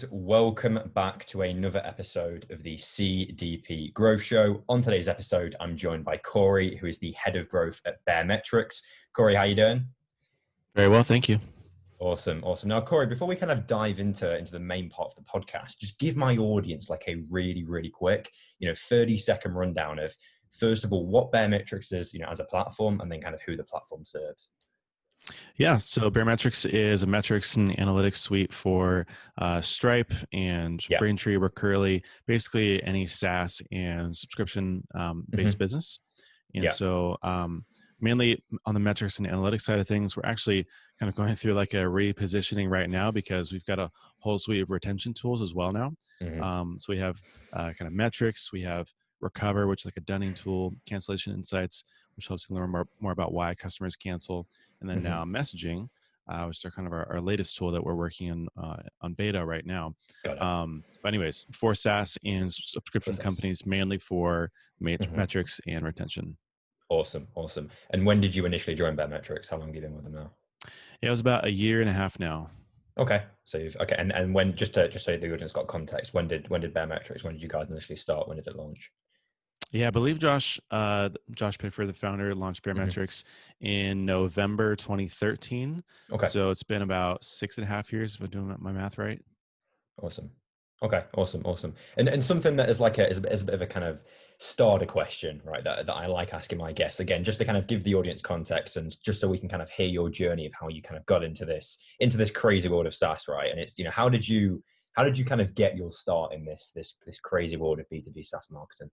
guys, welcome back to another episode of the CDP Growth Show. On today's episode, I'm joined by Corey, who is the head of growth at Baremetrics. Corey, how you doing? Very well, thank you. Awesome. Now, Corey, before we kind of dive into the main part of the podcast, just give my audience like a really quick, 30-second rundown of, first of all, what Baremetrics is, as a platform, and then kind of who the platform serves. Yeah, so Baremetrics is a metrics and analytics suite for Stripe and Braintree, Recurly, basically any SaaS and subscription-based business. And so mainly on the metrics and analytics side of things, we're actually kind of going through like a repositioning right now because we've got a whole suite of retention tools as well now. So we have kind of metrics, we have Recover, which is like a dunning tool, cancellation insights, which helps you learn more about why customers cancel. And then now messaging, which is kind of our latest tool that we're working on beta right now. But anyways, for SaaS and subscription companies, mainly for metrics and retention. Awesome. And when did you initially join Baremetrics? How long have you been with them now? Yeah, it was about 1.5 years now. Okay. So and when, just so the audience got context, when did Baremetrics, when did you guys initially start? When did it launch? Yeah, I believe Josh Pickford, the founder, launched Baremetrics in November 2013. Okay. So it's been about 6.5 years, if I'm doing my math right. Awesome. Okay. Awesome. And something that is like is a bit of a kind of starter question, right? That I like asking my guests, again, just to kind of give the audience context and just so we can kind of hear your journey of how you kind of got into this crazy world of SaaS, right? And it's, how did you kind of get your start in this crazy world of B2B SaaS marketing?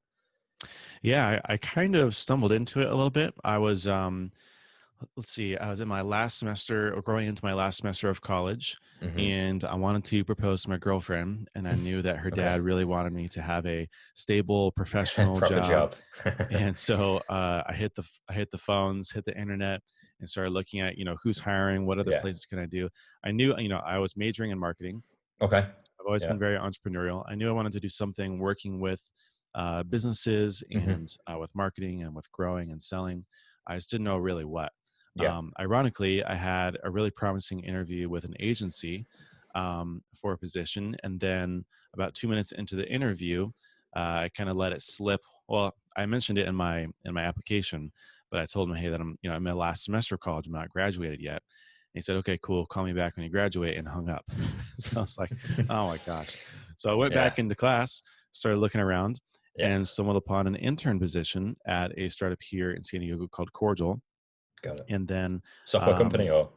Yeah, I kind of stumbled into it a little bit. I was, I was in my last semester or growing into my last semester of college, and I wanted to propose to my girlfriend, and I knew that her dad really wanted me to have a stable professional job. And so I hit the phones, hit the internet, and started looking at, who's hiring, what other places can I do. I knew, I was majoring in marketing. Okay. I've always been very entrepreneurial. I knew I wanted to do something working with businesses and with marketing and with growing and selling. I just didn't know really what. Ironically, I had a really promising interview with an agency for a position, and then about 2 minutes into the interview, I kind of let it slip. Well, I mentioned it in my application, but I told him, hey, that I'm in my last semester of college, I'm not graduated yet. And he said, okay, cool, call me back when you graduate, and hung up. So I was like, oh my gosh. So I went back into class, started looking around, and stumbled upon an intern position at a startup here in San Diego called Cordial. Got it. And then software company or?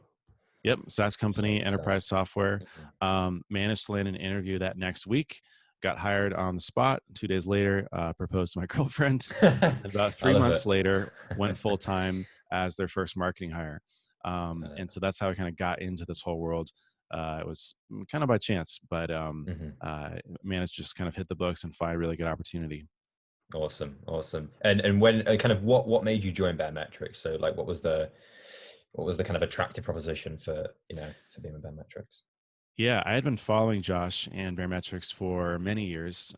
Yep, SaaS company, enterprise software. Managed to land an interview that next week. Got hired on the spot. 2 days later, proposed to my girlfriend. About 3 months later, went full time as their first marketing hire. And so that's how I kind of got into this whole world. It was kind of by chance, but managed to just kind of hit the books and find a really good opportunity. Awesome. And when kind of what made you join Baremetrics? So like, what was the kind of attractive proposition for being with Baremetrics? Yeah, I had been following Josh and Baremetrics for many years.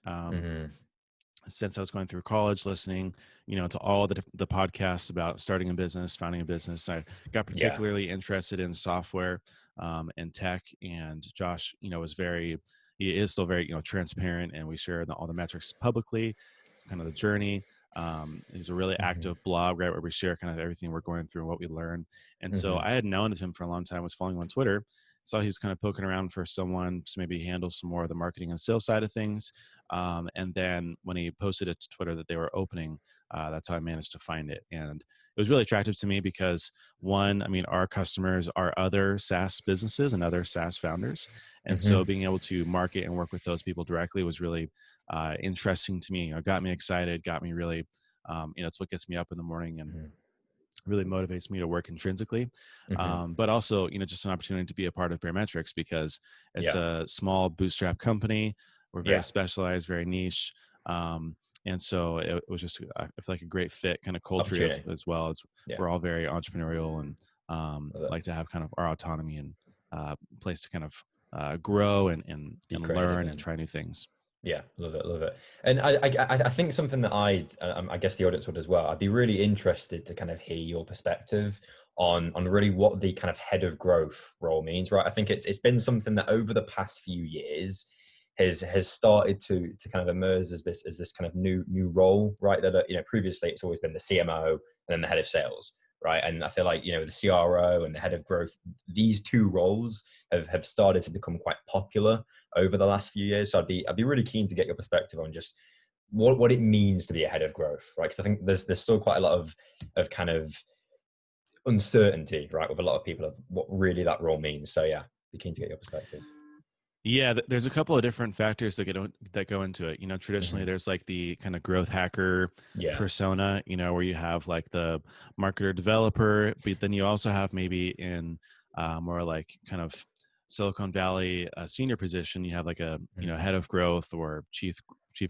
Since I was going through college, listening, to all the podcasts about starting a business, founding a business. I got particularly interested in software and tech, and Josh, he is still very, transparent, and we share all the metrics publicly, kind of the journey. He's a really active blog, right, where we share kind of everything we're going through and what we learn. And so I had known of him for a long time, was following him on Twitter. Saw he was kind of poking around for someone to maybe handle some more of the marketing and sales side of things. And then when he posted it to Twitter that they were opening, that's how I managed to find it. And it was really attractive to me because, one, our customers are other SaaS businesses and other SaaS founders. And so being able to market and work with those people directly was really interesting to me. Got me excited, got me really, it's what gets me up in the morning and really motivates me to work intrinsically. But also, just an opportunity to be a part of Baremetrics because it's a small bootstrap company. We're very specialized, very niche. And so it was just, I feel like a great fit kind of culture as well as we're all very entrepreneurial and like to have kind of our autonomy and place to kind of grow and learn and try new things. Yeah, love it. And I think something that I guess the audience would as well. I'd be really interested to kind of hear your perspective on really what the kind of head of growth role means, right? I think it's been something that over the past few years has started to kind of emerge as this kind of new role, right? That previously it's always been the CMO and then the head of sales, right? And I feel like the CRO and the head of growth, these two roles have started to become quite popular over the last few years. So I'd be really keen to get your perspective on just what it means to be a head of growth, right? Because I think there's still quite a lot of kind of uncertainty, right, with a lot of people of what really that role means. So yeah, be keen to get your perspective. Yeah, there's a couple of different factors that go into it. Traditionally, Mm-hmm. there's like the kind of growth hacker Yeah. persona, where you have like the marketer developer, but then you also have maybe in more like kind of Silicon Valley senior position, you have like a Mm-hmm. head of growth or chief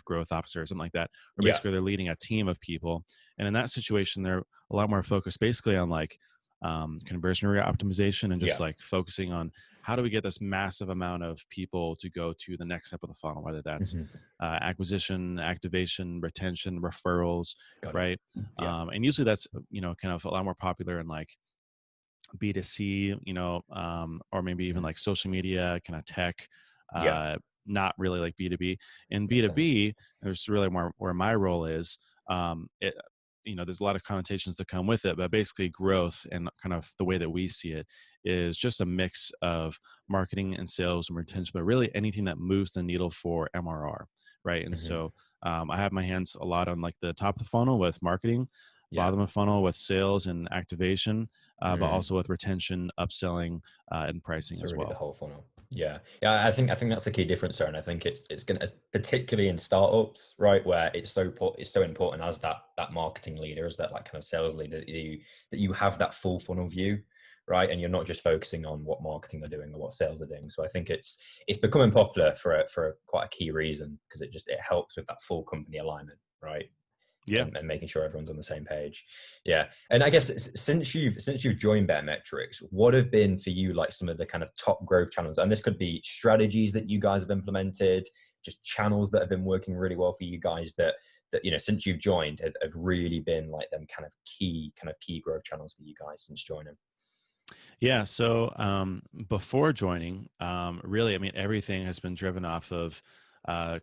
growth officer or something like that, where Yeah. basically they're leading a team of people. And in that situation, they're a lot more focused basically on like conversion rate optimization and just Yeah. like focusing on how do we get this massive amount of people to go to the next step of the funnel, whether that's Mm-hmm. acquisition, activation, retention, referrals, Got it. right? Yeah. And usually that's kind of a lot more popular in like B2C, or maybe even Mm-hmm. like social media, kind of tech, Yeah. not really like B2B. In Makes sense. B2B, there's really more where my role is. It, there's a lot of connotations that come with it, but basically growth and kind of the way that we see it is just a mix of marketing and sales and retention, but really anything that moves the needle for MRR, right? And Mm-hmm. so I have my hands a lot on like the top of the funnel with marketing, Yeah. bottom of funnel with sales and activation, but Mm. also with retention, upselling, and pricing So as really the well. whole funnel. Yeah. Yeah. I think that's the key difference there. And I think it's gonna, particularly in startups, right, where it's so important as that marketing leader, as that like kind of sales leader, that you have that full funnel view, right? And you're not just focusing on what marketing they're doing or what sales are doing. So I think it's becoming popular for quite a key reason, because it helps with that full company alignment, right? Yeah. And making sure everyone's on the same page. Yeah. And I guess since you've joined Baremetrics, what have been for you like some of the kind of top growth channels? And this could be strategies that you guys have implemented, just channels that have been working really well for you guys that since you've joined have really been like them kind of key growth channels for you guys since joining. Yeah. So before joining, really, I mean, everything has been driven off of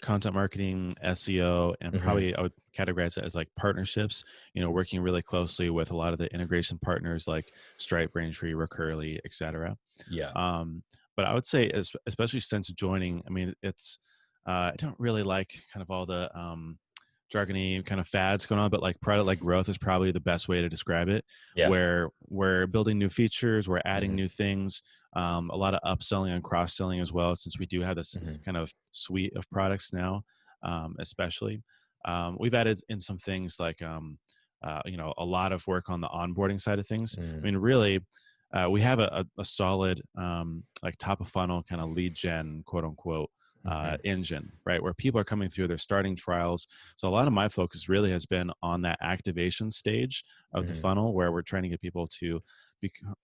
content marketing, SEO, and Mm-hmm. probably I would categorize it as like partnerships, working really closely with a lot of the integration partners like Stripe, Braintree, Recurly, et cetera. Yeah. Um, but I would say, especially since joining, I mean, it's, I don't really like kind of all the jargony kind of fads going on, but like product like growth is probably the best way to describe it, Yeah. where we're building new features, we're adding Mm-hmm. new things, a lot of upselling and cross selling as well, since we do have this Mm-hmm. kind of suite of products now, especially. We've added in some things like, a lot of work on the onboarding side of things. I Mm-hmm. mean, really, we have a solid, like top of funnel kind of lead gen, quote unquote, Mm-hmm. engine, right? Where people are coming through, they're starting trials. So a lot of my focus really has been on that activation stage of the Mm-hmm. funnel, where we're trying to get people to become,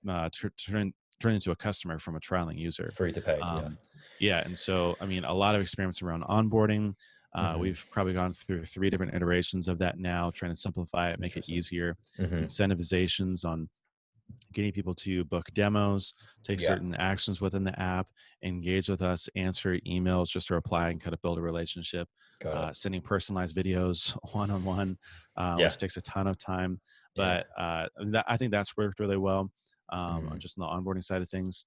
turn into a customer from a trialing user. Free to paid. Yeah. Um, yeah, and so I mean, a lot of experience around onboarding. Mm-hmm. We've probably gone through 3 different iterations of that now, trying to simplify it, make it Interesting. easier. Mm-hmm. Incentivizations on getting people to book demos, take Yeah. certain actions within the app, engage with us, answer emails just to reply and kind of build a relationship, Got it. sending personalized videos one on one, Yeah. which takes a ton of time. Yeah. But I think that's worked really well, on Mm-hmm. just on the onboarding side of things.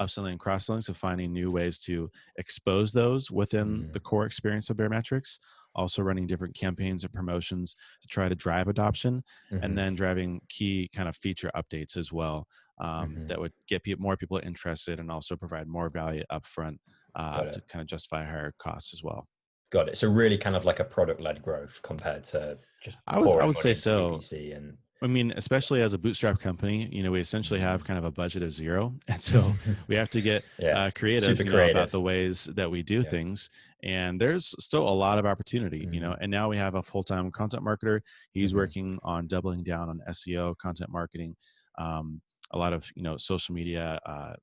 Upselling and cross selling, so finding new ways to expose those within Mm-hmm. the core experience of Baremetrics. Also running different campaigns and promotions to try to drive adoption, and Mm-hmm. then driving key kind of feature updates as well, Mm-hmm. that would get more people interested and also provide more value upfront, Got to it. kind of justify higher costs as well. Got it. So really kind of like a product-led growth compared to just I pouring would money say into so. PPC and I mean, especially as a bootstrap company, we essentially have mm. kind of a budget of zero. And so we have to get Yeah. creative, Super about creative. the ways that we do Yeah. things. And there's still a lot of opportunity, Mm. and now we have a full-time content marketer. He's Mm-hmm. working on doubling down on SEO, content marketing, um, a lot of, social media,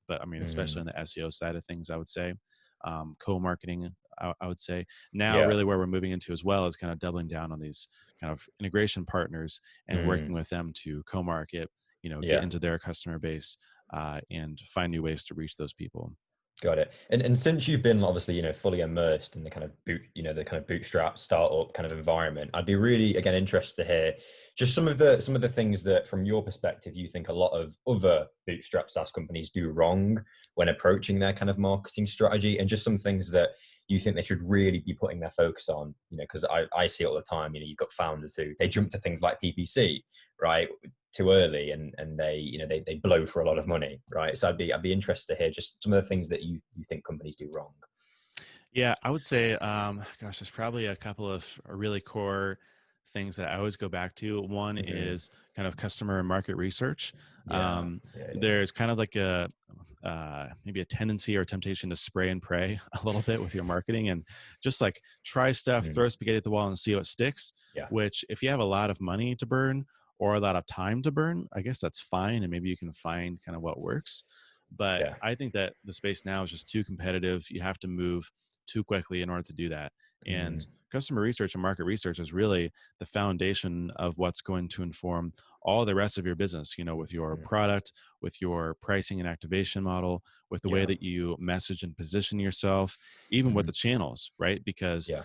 but I mean, especially Mm. on the SEO side of things, I would say, co-marketing, I would say. Now, Yeah. really where we're moving into as well is kind of doubling down on these kind of integration partners and Mm. working with them to co-market, get Yeah. into their customer base, and find new ways to reach those people. Got it. And since you've been obviously, fully immersed in the kind of the kind of bootstrap startup kind of environment, I'd be really again interested to hear just some of the things that from your perspective you think a lot of other bootstrap SaaS companies do wrong when approaching their kind of marketing strategy, and just some things that you think they should really be putting their focus on, because I see it all the time, you've got founders who they jump to things like PPC, right? Too early, and they blow for a lot of money, right? So I'd be interested to hear just some of the things that you think companies do wrong. Yeah, I would say, gosh, there's probably a couple of really core things that I always go back to. One Hmm. is kind of customer and market research. Yeah, yeah, yeah. There's kind of like a maybe a tendency or temptation to spray and pray a little bit with your marketing and just like try stuff, Mm, throw spaghetti at the wall and see what sticks. yeah, Which, if you have a lot of money to burn or a lot of time to burn, I guess that's fine, and maybe you can find kind of what works. But yeah. I think that the space now is just too competitive. You have to move too quickly in order to do that. And Mm, customer research and market research is really the foundation of what's going to inform all the rest of your business, with your mm, product, with your pricing and activation model, with the way yeah. that you message and position yourself, even with Hmm. the channels, right? Because, Yeah.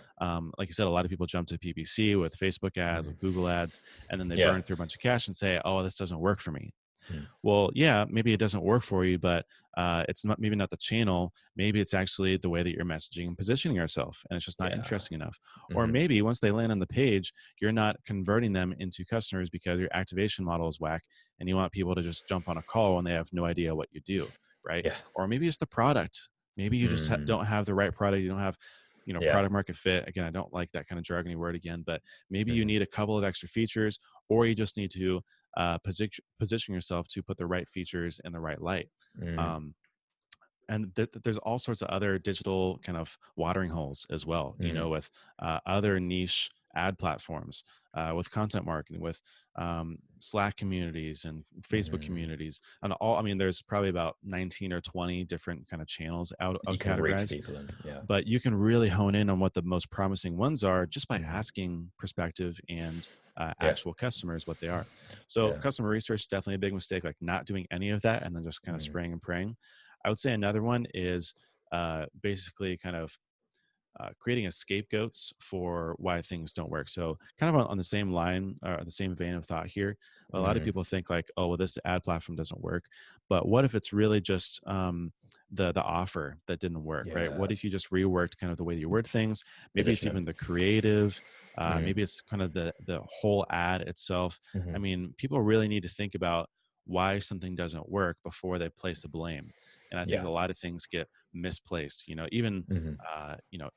like you said, a lot of people jump to PPC with Facebook ads, Hmm. with Google ads, and then they Yeah. burn through a bunch of cash and say, oh, this doesn't work for me. Mm, Well, yeah, maybe it doesn't work for you, but it's not, maybe not the channel. Maybe it's actually the way that you're messaging and positioning yourself, and it's just not yeah. interesting enough. Or Hmm. maybe once they land on the page, you're not converting them into customers because your activation model is whack, and you want people to just jump on a call when they have no idea what you do, right? Yeah. Or maybe it's the product. Maybe you just Mm, don't have the right product. You don't have yeah. product market fit. Again, I don't like that kind of jargony word again, but maybe you Hmm. need a couple of extra features, or you just need to position yourself to put the right features in the right light. Mm, Um, and there's all sorts of other digital kind of watering holes as well, mm, with other niche ad platforms, with content marketing, with Slack communities and Facebook mm. communities, and all. I mean, there's probably about 19 or 20 different kind of channels out You can reach categorized, people, and yeah. but you can really hone in on what the most promising ones are just by Hmm. asking prospective and Yeah. actual customers what they are. So Yeah. customer research is definitely a big mistake, like not doing any of that and then just kind of Mm, spraying and praying. I would say another one is basically kind of creating a scapegoats for why things don't work. So kind of on the same line or the same vein of thought here, a lot of mm, people think like, oh, well, this ad platform doesn't work. But what if it's really just the offer that didn't work, right? yeah. What if you just reworked kind of the way you word things? Maybe it's Positioning. even the creative. Mm, Maybe it's kind of the whole ad itself. I hmm. mean, people really need to think about why something doesn't work before they place the blame. And I think Yeah. a lot of things get misplaced. Even Hmm.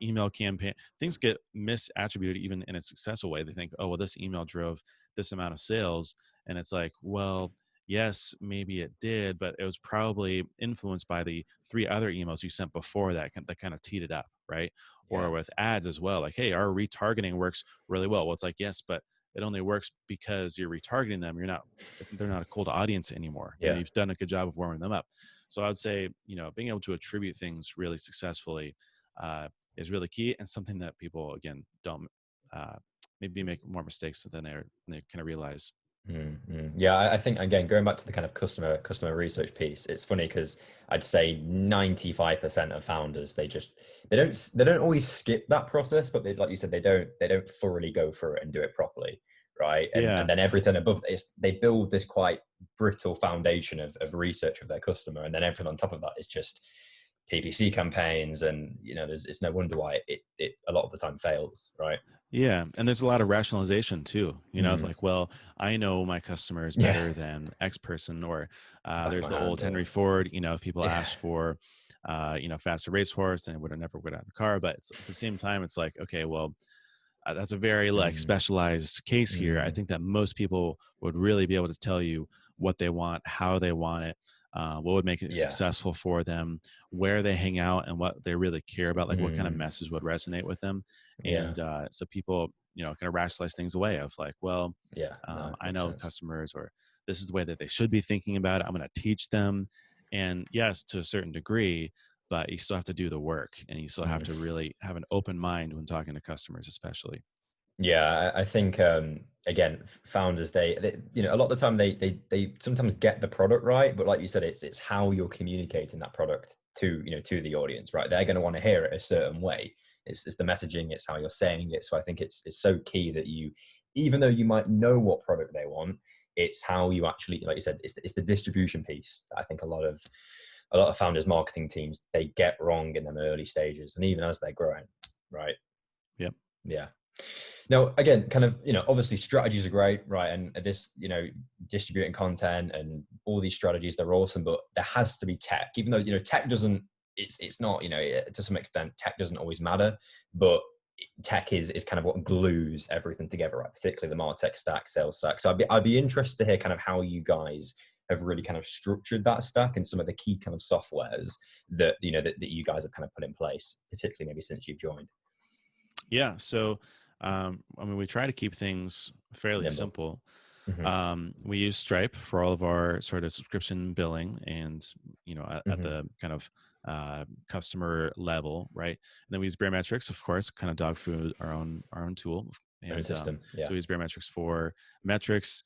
email campaign things get misattributed even in a successful way. They think, oh, well, this email drove this amount of sales, and it's like, well, yes, maybe it did, but it was probably influenced by the three other emails you sent before that kind of teed it up, right? Yeah. Or with ads as well, like, hey, our retargeting works really well. It's like, yes, but it only works because you're retargeting them. They're not a cold audience anymore. Yeah. You've done a good job of warming them up. So I would say, being able to attribute things really successfully is really key, and something that people again don't uh, maybe make more mistakes than they kind of realize. Mm, mm. Yeah, I think again going back to the kind of customer research piece, it's funny because I'd say 95% of founders they don't always skip that process, but they, like you said, they don't thoroughly go through it and do it properly, right? And Yeah, then everything above this, they build this quite brittle foundation of research of their customer, and then everything on top of that is just PPC campaigns, and it's no wonder why it a lot of the time fails, right? yeah, and there's a lot of rationalization too. It's Mm. like, well, I know my customers Yeah, better than X person, or back of there's my the old hand, Henry or Ford. If people yeah. ask for, faster racehorse, then would have never would out of the car. But at the same time, it's like, okay, well, that's a very like Mm, specialized case here. I mm. think that most people would really be able to tell you what they want, how they want it, what would make it Yeah. successful for them, where they hang out, and what they really care about, like what kind of Mm, message would resonate with them. yeah. And so people, kind of rationalize things away of like, well, Yeah. No, I makes know sense. customers, or this is the way that they should be thinking about it. I'm going to teach them. And yes, to a certain degree, but you still have to do the work, and you still have Mm, to really have an open mind when talking to customers, especially. Yeah, I think again, founders they a lot of the time they sometimes get the product right, but like you said, it's how you're communicating that product to to the audience, right? They're going to want to hear it a certain way. It's the messaging, it's how you're saying it. So I think it's so key that you, even though you might know what product they want, it's how you actually, like you said, it's the distribution piece that I think a lot of founders marketing teams they get wrong in them early stages, and even as they're growing, right? Yep. Yeah. Now, again, kind of, obviously strategies are great, right? And this, distributing content and all these strategies, they're awesome, but there has to be tech, even though, tech doesn't, it's not, to some extent, tech doesn't always matter, but tech is kind of what glues everything together, right? Particularly the MarTech stack, sales stack. So I'd be interested to hear kind of how you guys have really kind of structured that stack and some of the key kind of softwares that, that you guys have kind of put in place, particularly maybe since you've joined. Yeah. So, I mean, we try to keep things fairly Nimble. simple. Hmm. We use Stripe for all of our sort of subscription billing, and at Hmm. the kind of customer level, right? And then we use Baremetrics, of course, kind of dog food our own tool, Own and system. so Yeah. we use Baremetrics for metrics,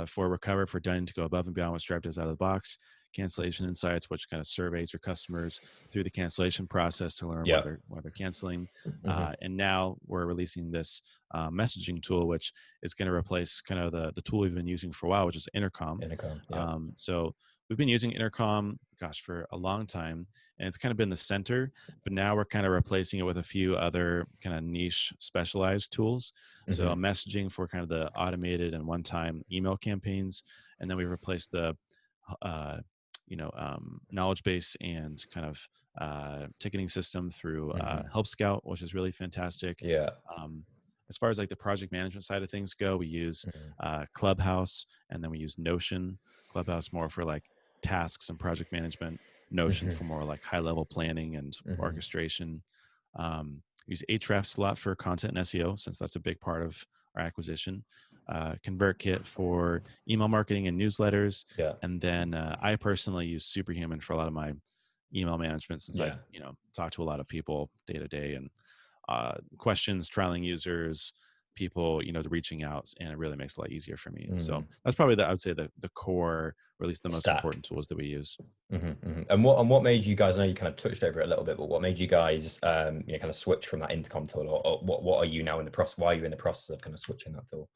for Recover, for Done to go above and beyond what Stripe does out of the box. Cancellation insights, which kind of surveys your customers through the cancellation process to learn Yeah. why they're canceling. Hmm. And now we're releasing this messaging tool, which is going to replace kind of the tool we've been using for a while, which is Intercom. Intercom. Yeah. So we've been using Intercom, gosh, for a long time, and it's kind of been the center. But now we're kind of replacing it with a few other kind of niche specialized tools. So Hmm. messaging for kind of the automated and one-time email campaigns, and then we replaced the uh, knowledge base and kind of ticketing system through Hmm. HelpScout, which is really fantastic. Yeah. Um, as far as like the project management side of things go, we use Hmm. Clubhouse, and then we use Notion. Clubhouse more for like tasks and project management. Notion Hmm. for more like high level planning and Hmm. orchestration. Use Ahrefs a lot for content and SEO, since that's a big part of our acquisition. ConvertKit for email marketing and newsletters, Yeah. and then I personally use Superhuman for a lot of my email management, since I Yeah. talk to a lot of people day to day, and questions, trialing users, people reaching out, and it really makes it a lot easier for me. So Mm. that's probably I would say the core, or at least the most Stack. important tools that we use. Hmm. Hmm. And what made you guys? I know you kind of touched over it a little bit, but what made you guys, kind of switch from that intercom tool, or what are you now in the process? Why are you in the process of kind of switching that tool?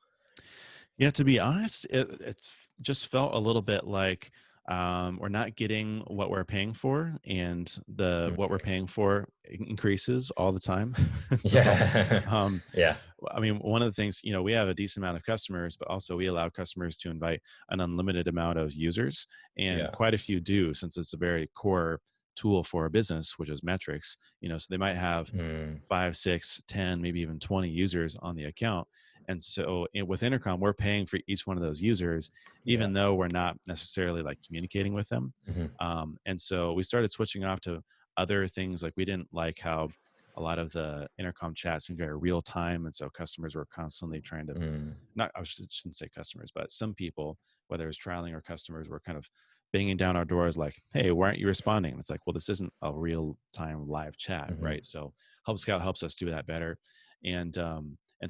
Yeah, to be honest, it's just felt a little bit like we're not getting what we're paying for, and the what we're Mhm. paying for increases all the time. So, Yeah. um, Yeah. I mean, one of the things, we have a decent amount of customers, but also we allow customers to invite an unlimited amount of users, and Yeah. quite a few do, since it's a very core tool for a business, which is metrics. So they might have Mm. 5, 6, 10, maybe even 20 users on the account. And so with Intercom, we're paying for each one of those users, Yeah. even though we're not necessarily like communicating with them. Hmm. And so we started switching off to other things. Like, we didn't like how a lot of the Intercom chats seemed very real time. And so customers were constantly trying to, Mm. not, shouldn't say customers, but some people, whether it's trialing or customers, were kind of banging down our doors like, hey, why aren't you responding? And it's like, well, this isn't a real time live chat, Hmm. right? So HelpScout helps us do that better. And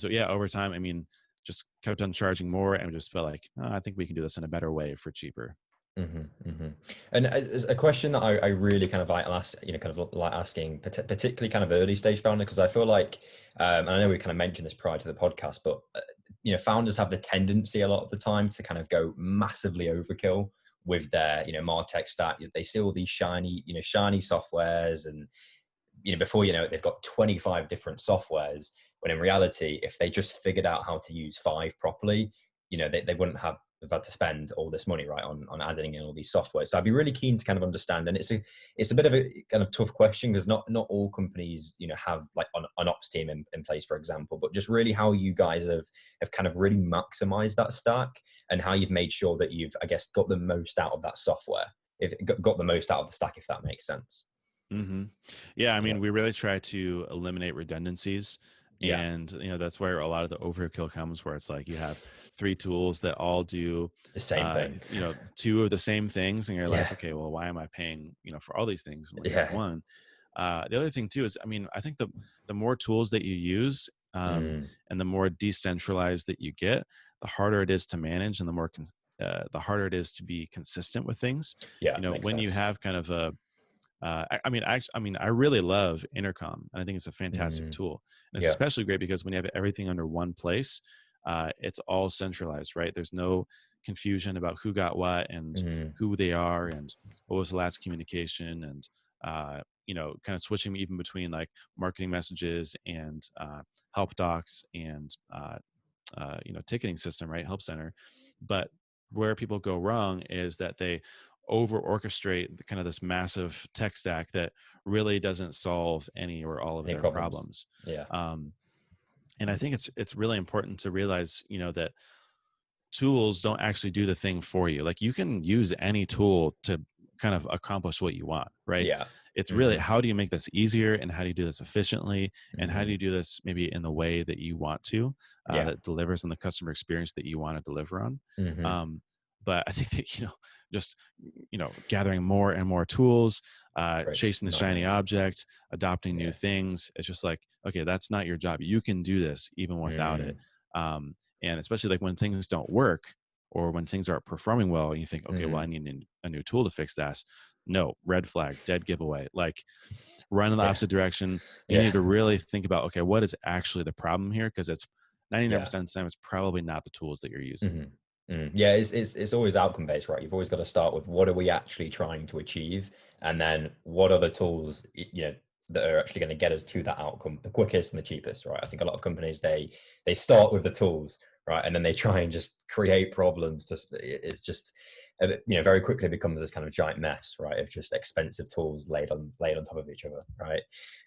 so, yeah, over time, I mean, just kept on charging more, and we just felt like, I think we can do this in a better way for cheaper. Hmm. Hmm. And as a question that I really kind of like ask, kind of like asking, particularly kind of early stage founder, because I feel like, and I know we kind of mentioned this prior to the podcast, but founders have the tendency a lot of the time to kind of go massively overkill with their, MarTech stack. They see all these shiny softwares, and before you know it, they've got 25 different softwares. When in reality, if they just figured out how to use 5 properly, they wouldn't have had to spend all this money, right, on adding in all these software. So I'd be really keen to kind of understand, and it's a bit of a kind of tough question, because not all companies have like an ops team in place, for example, but just really how you guys have kind of really maximized that stack, and how you've made sure that you've, I guess, got the most out of that software, if got the most out of the stack, if that makes sense. Hmm. Yeah, I Yeah. mean, we really try to eliminate redundancies. Yeah. And, that's where a lot of the overkill comes, where it's like you have 3 tools that all do, The same thing. 2 of the same things. And you're like, Yeah. okay, well, why am I paying, for all these things when I'm using Yeah. one? The other thing too is, I mean, I think the more tools that you use, Mm. And the more decentralized that you get, the harder it is to manage, and the harder it is to be consistent with things. Yeah, makes When you sense. have kind of I really love Intercom, and I think it's a fantastic Mm. tool. And it's Yeah. especially great because when you have everything under one place, it's all centralized, right? There's no confusion about who got what and Mm. who they are and what was the last communication, and kind of switching even between like marketing messages and help docs and ticketing system, right? Help center. But where people go wrong is that they over orchestrate kind of this massive tech stack that really doesn't solve any or all of Any their problems? problems. Yeah. Um, and I think it's really important to realize, that tools don't actually do the thing for you. Like, you can use any tool to kind of accomplish what you want, right? Yeah. It's really, Mhm. how do you make this easier, and how do you do this efficiently, and how do Mhm. you do this maybe in the way that you want to, Yeah. that delivers on the customer experience that you want to deliver on. Mhm. Um, but I think that, just gathering more and more tools, Creates chasing the shiny nightmares. object, adopting new Yeah. things. It's just like, okay, that's not your job. You can do this even without it. Mm. Um, and especially like when things don't work, or when things aren't performing well, and you think, okay, well, I Mhm. need a new tool to fix that. No, red flag, dead giveaway. Like, run in the Yeah. opposite direction. You need Yeah. to really think about, okay, what is actually the problem here? Because it's 99% Yeah. of the time, it's probably not the tools that you're using. Mhm. Mm. Yeah, it's always outcome based, right? You've always got to start with what are we actually trying to achieve, and then what are the tools, that are actually going to get us to that outcome the quickest and the cheapest, right? I think a lot of companies they start with the tools, right, and then they try and just create problems. It's just very quickly becomes this kind of giant mess, right, of just expensive tools laid on top of each other, right?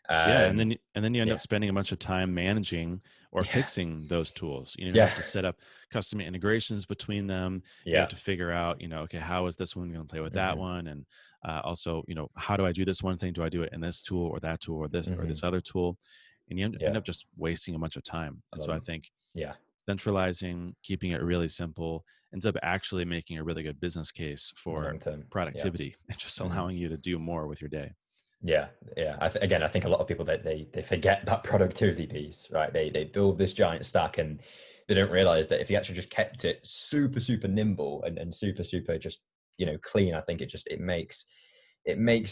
Yeah, Um, and then you end yeah, up spending a bunch of time managing or yeah, fixing those tools. You yeah, have to set up custom integrations between them. You have yeah. to figure out, okay, how is this one going to play with that Hmm. one, and also, how do I do this one thing? Do I do it in this tool or that tool or this Hmm. other tool? And you end Yeah, up just wasting a bunch of time. a And lot so I of think yeah, centralizing, keeping it really simple, ends up actually making a really good business case for long term. Yeah. productivity and just Mhm. allowing you to do more with your day. Yeah, yeah. Again, I think a lot of people that they forget that productivity piece, right? They build this giant stack and they don't realize that if you actually just kept it super super nimble and super super just clean, I think it makes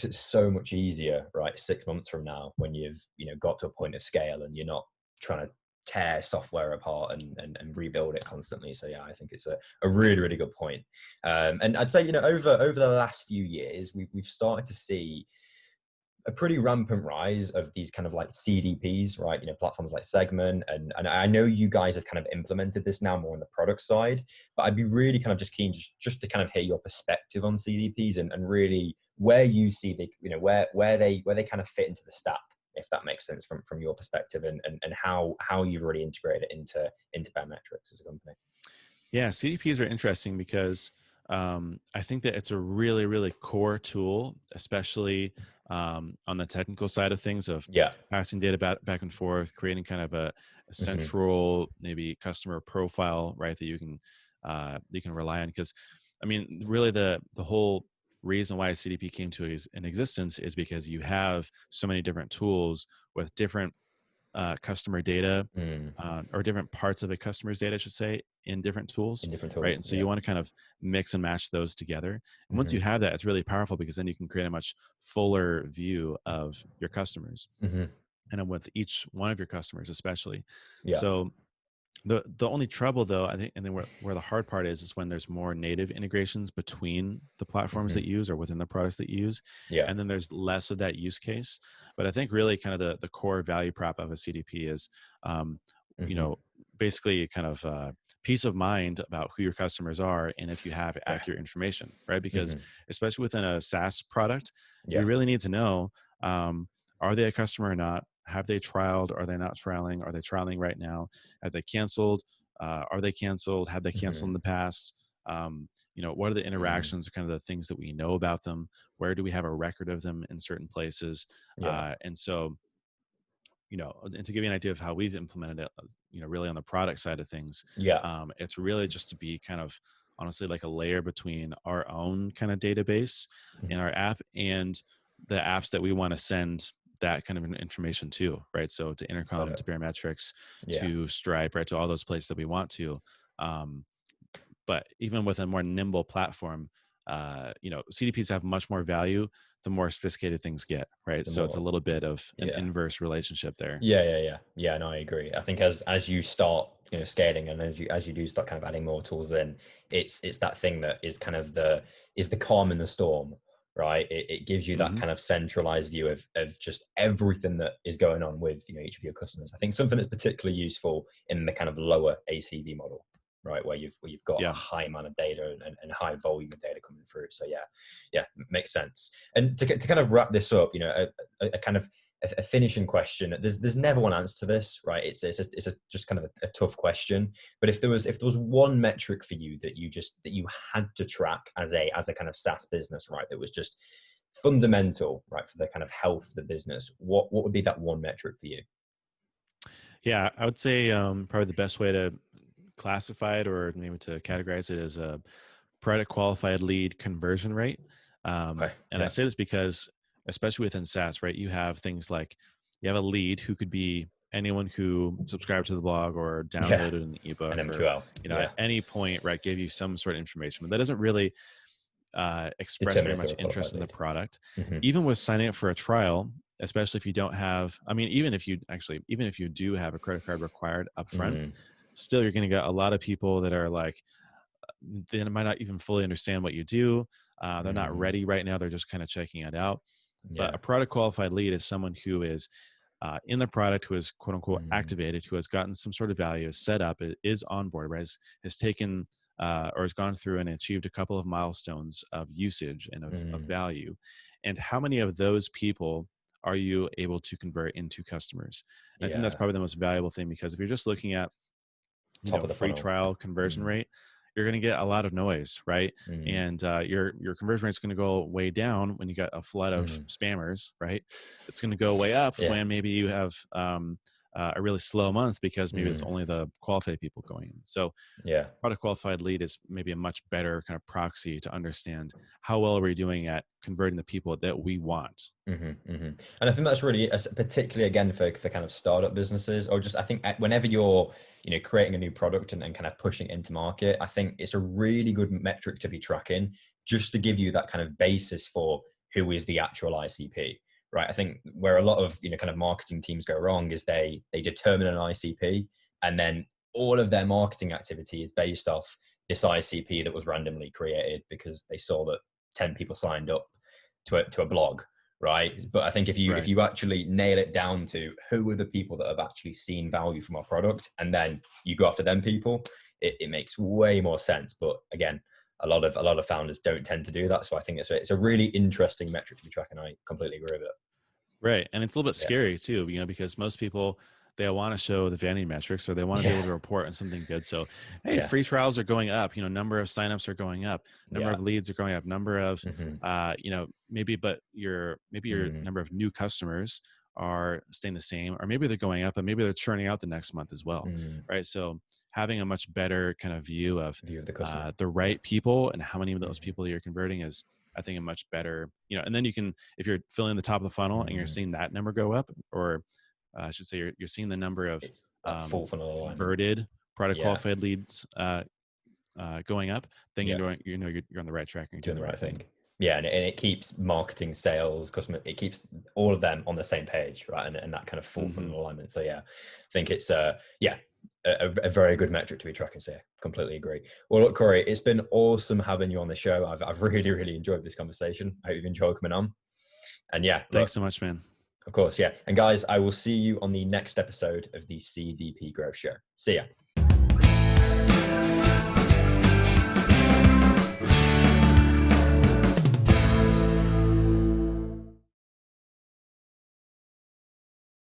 it so much easier, right? 6 months from now, when you've got to a point of scale and you're not trying to tear software apart and rebuild it constantly. So yeah, I think it's a really really good point. And I'd say over the last few years we've started to see a pretty rampant rise of these kind of like CDPs, right? Platforms like Segment, and I know you guys have kind of implemented this now more on the product side, but I'd be really kind of just keen just to kind of hear your perspective on CDPs and really where you see where they kind of fit into the stack, if that makes sense from your perspective, and how you've really integrated it into Baremetrics as a company. Yeah, CDPs are interesting because I think that it's a really, really core tool, especially on the technical side of things, of Yeah. passing data back and forth, creating kind of a Hmm. central maybe customer profile, right? That you can rely on. Because I mean, really, the whole reason why CDP came to an existence is because you have so many different tools with different customer data, Mm. or different parts of a customer's data, I should say, in different tools, In different right? tools. And so Yeah. you want to kind of mix and match those together. And once you Hmm. have that, it's really powerful because then you can create a much fuller view of your customers, Hmm. and then with each one of your customers, especially. Yeah. So the only trouble, though, I think, and then where the hard part is when there's more native integrations between the platforms Hmm. that you use or within the products that you use, Yeah. and then there's less of that use case. But I think really kind of the core value prop of a CDP is, um, you Hmm. know, basically kind of peace of mind about who your customers are, and if you have Yeah. accurate information, right? Because Hmm. especially within a SaaS product, you Yeah. really need to know, um, are they a customer or not? Have they trialed? Are they not trialing? Are they trialing right now? Have they canceled? Are they canceled? Have they canceled in Hmm. the past? What are the Mm. interactions, or kind of the things that we know about them? Where do we have a record of them in certain places? Yeah. And so, and to give you an idea of how we've implemented it, really on the product side of things, Yeah. it's really just to be kind of honestly like a layer between our own kind of database in Mhm. our app and the apps that we want to send that kind of information too, right? So to Intercom, to Baremetrics, Yeah. to Stripe, right? To all those places that we want to. But even with a more nimble platform, CDPs have much more value the more sophisticated things get, right? The So it's a more, little bit of an yeah. inverse relationship there. Yeah. No, I agree. I think as you start, scaling, and as you do start kind of adding more tools in, it's that thing that is kind of the calm in the storm, right? It gives you that Hmm. kind of centralized view of just everything that is going on with each of your customers. I think something that's particularly useful in the kind of lower ACV model, right, where you've got a Yeah. high amount of data and high volume of data coming through. So yeah, makes sense. And to kind of wrap this up, a kind of a finishing question. There's never one answer to this, right? It's just kind of a tough question. But if there was one metric for you that you had to track as a kind of SaaS business, right, that was just fundamental, right, for the kind of health of the business, what would be that one metric for you? Yeah, I would say probably the best way to classify it or maybe to categorize it as a product qualified lead conversion rate. Okay. And I Yeah. say this because, especially within SaaS, right, you have things like you have a lead who could be anyone who subscribed to the blog or Yeah. downloaded an An ebook or, MQL. at Yeah. any point, right, gave you some sort of information, but that doesn't really express Determine very if they're much a interest qualified in the lead. product. Mm-hmm. Even with signing up for a trial, especially if you don't have, I mean, even if you do have a credit card required upfront, Mm-hmm. still you're going to get a lot of people that are like, they might not even fully understand what you do. They're not Mm-hmm. ready right now. They're just kind of checking it out. But Yeah. a product qualified lead is someone who is in the product, who is quote unquote Mm-hmm. activated, who has gotten some sort of value, is set up, is on board, right? Has taken or has gone through and achieved a couple of milestones of usage and of Mm-hmm. value. And how many of those people are you able to convert into customers? And I think that's Yeah. probably the most valuable thing, because if you're just looking at Top of the free funnel. trial conversion Mm-hmm. rate, you're going to get a lot of noise, right? Mm-hmm. And your conversion rate is going to go way down when you got a flood of Mm-hmm. spammers, right? It's going to go way up Yeah. when maybe you have a really slow month because maybe it's Mm-hmm. only the qualified people going in. So Yeah. product qualified lead is maybe a much better kind of proxy to understand how well are we doing at converting the people that we want. Mm-hmm, mm-hmm. And I think that's really, particularly again for kind of startup businesses, or just I think whenever you're creating a new product and kind of pushing it into market, I think it's a really good metric to be tracking, just to give you that kind of basis for who is the actual ICP, right? I think where a lot of kind of marketing teams go wrong is they determine an ICP, and then all of their marketing activity is based off this ICP that was randomly created because they saw that 10 people signed up to a blog, right? But I think if Right. you actually nail it down to who are the people that have actually seen value from our product, and then you go after them people, it makes way more sense. But again, a lot of founders don't tend to do that, so I think it's a really interesting metric to be tracking. I completely agree with it. Right. And it's a little bit Yeah. scary too, because most people, they want to show the vanity metrics, or they want to be able Yeah. to report on something good. So, hey, Yeah. free trials are going up, number of signups are going up, number Yeah. of leads are going up, number of, Mm-hmm. but your Mm-hmm. number of new customers are staying the same, or maybe they're going up, and maybe they're churning out the next month as well. Mm-hmm. Right. So having a much better kind of view of View of the customer. the right people and how many of those Mm-hmm. people you're converting is, I think, a much better, and then you can, if you're filling the top of the funnel and you're Mm-hmm. seeing that number go up, or I should say you're seeing the number of It's that full funnel alignment. converted product Yeah. qualified leads going up, then Yeah. you're on the right track and you're Doing the right thing. thing. Yeah, and it keeps marketing, sales, customer, it keeps all of them on the same page, right? And that kind of full Mm-hmm. funnel alignment. So yeah, I think it's a very good metric to be tracking. So yeah, completely agree. Well, look, Corey, it's been awesome having you on the show. I've really enjoyed this conversation. I hope you've enjoyed coming on. And yeah, Thanks look, so much, man. of course, yeah. And guys, I will see you on the next episode of the CDP Growth Show. See ya.